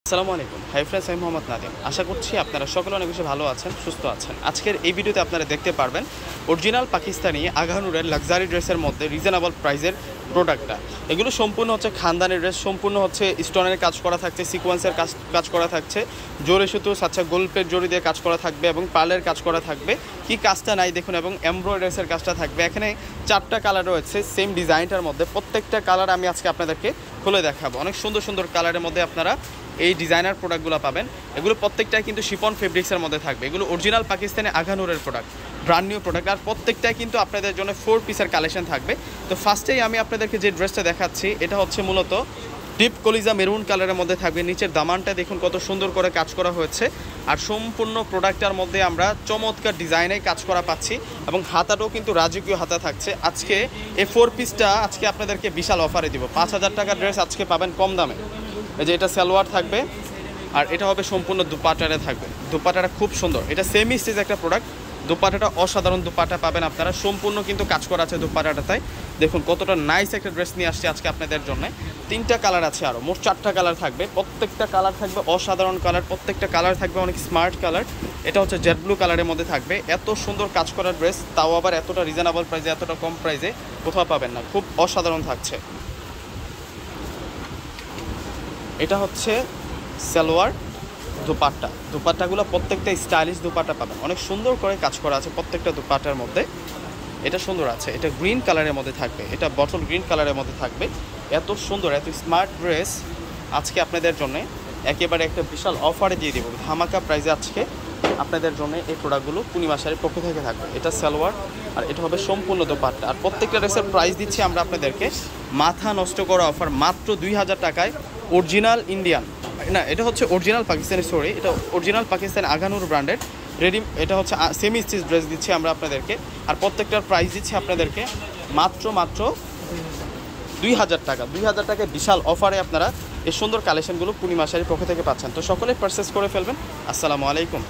আসসালামু আলাইকুম। Hi friends, আমি মোহাম্মদ নাদিম। আশা করছি আপনারা সকলে অনেক বেশি ভালো আছেন, সুস্থ আছেন। আজকের এই ভিডিওতে আপনারা দেখতে পারবেন অরিজিনাল পাকিস্তানি আগানুরের লাক্সারি ড্রেসের মধ্যে রিজনেবল প্রাইসের প্রোডাক্টটা। এগুলো সম্পূর্ণ হচ্ছে খানদানি ড্রেস, সম্পূর্ণ হচ্ছে স্টোনের কাজ করা থাকছে, সিকোয়েন্সের কাজ করা থাকছে, জোরে সুতো সাচ্চা গোল্পের জড়ি দিয়ে কাজ করা থাকবে এবং পার্লের কাজ করা থাকবে। কি কাজটা নাই দেখুন, এবং এমব্রয়ডারিসের কাজটা থাকবে। এখানে 4টা কালার রয়েছে সেম ডিজাইনটার মধ্যে। প্রত্যেকটা কালার আমি আজকে আপনাদেরকে খুলে দেখাবো। অনেক সুন্দর সুন্দর কালারের মধ্যে আপনারা এই ডিজাইনার প্রোডাক্টগুলো পাবেন। এগুলো প্রত্যেকটাই কিন্তু শিফন ফেব্রিক্সের মধ্যে থাকবে। এগুলো অরিজিনাল পাকিস্তানি আগানুরের প্রোডাক্ট, ব্র্যান্ড নিউ প্রোডাক্ট। আর প্রত্যেকটাই কিন্তু আপনাদের জন্য 4 পিসের কালেকশন থাকবে। তো ফার্স্টেই আমি আপনাদেরকে যে ড্রেসটা দেখাচ্ছি, এটা হচ্ছে মূলত ডিপ কলিজা মেরুন কালারের মধ্যে থাকবে। নিচের দামানটা দেখুন কত সুন্দর করে কাজ করা হয়েছে। আর সম্পূর্ণ প্রোডাক্টটার মধ্যে আমরা চমৎকার ডিজাইনে কাজ করা পাচ্ছি এবং হাতাটাও কিন্তু রাজকীয় হাতা থাকছে। আজকে এই 4 পিসটা আজকে আপনাদেরকে বিশাল অফারে দিব। 5,000 টাকার ড্রেস আজকে পাবেন কম দামে। এই যে এটা সালোয়ার থাকবে, আর এটা হবে সম্পূর্ণ দুপাটারে থাকবে। দুপাটাটা খুব সুন্দর, এটা সেমি স্টিচ একটা প্রোডাক্ট। দুপাটাটা অসাধারণ দুপাটা পাবেন আপনারা, সম্পূর্ণ কিন্তু কাজ করা আছে দুপাটাটায়। দেখুন কতটা নাইস একটা ড্রেস নিয়ে আসছে আজকে আপনাদের জন্য। 3টা কালার আছে, আরও মোট 4টা কালার থাকবে। প্রত্যেকটা কালার থাকবে অসাধারণ কালার, প্রত্যেকটা কালার থাকবে অনেক স্মার্ট কালার। এটা হচ্ছে জেড ব্লু কালারের মধ্যে থাকবে। এত সুন্দর কাজ করা ড্রেস, তাও আবার এতটা রিজনেবল প্রাইসে, এতটা কম প্রাইসে কোথাও পাবেন না। খুব অসাধারণ থাকছে। এটা হচ্ছে সালোয়ার, দুপাট্টাগুলো প্রত্যেকটা স্টাইলিশ দুপাট্টা পাবেন। অনেক সুন্দর করে কাজ করা আছে প্রত্যেকটা দুপাট্টার মধ্যে। এটা সুন্দর আছে, এটা গ্রিন কালারের মধ্যে থাকবে, এটা বটল গ্রিন কালারের মধ্যে থাকবে। এত সুন্দর, এত স্মার্ট ড্রেস আজকে আপনাদের জন্য একেবারে একটা বিশাল অফারে দিয়ে দেবো, ধামাকা প্রাইসে আজকে আপনাদের জন্য এই প্রোডাক্টগুলো পূর্ণিমা শাড়ির পক্ষ থেকে থাকবে। এটা সালোয়ার, আর এটা হবে সম্পূর্ণ দোপাট্টা। আর প্রত্যেকটা ড্রেসের প্রাইস দিচ্ছি আমরা আপনাদেরকে মাথা নষ্ট করা অফার, মাত্র 2,000 টাকায়। অরিজিনাল ইন্ডিয়ান না, এটা হচ্ছে অরিজিনাল পাকিস্তানি, সরি, এটা অরিজিনাল পাকিস্তানি আগানুর ব্র্যান্ডের রেডি। এটা হচ্ছে সেমি স্টিচ ড্রেস দিচ্ছি আমরা আপনাদেরকে। আর প্রত্যেকটার প্রাইস দিচ্ছি আপনাদেরকে মাত্র 2,000 টাকা। 2,000 টাকায় বিশাল অফারে আপনারা এই সুন্দর কালেকশনগুলো পূর্ণিমা শাড়ির পক্ষ থেকে পাচ্ছেন। তো সকলে পারচেস করে ফেলবেন। আসসালামু আলাইকুম।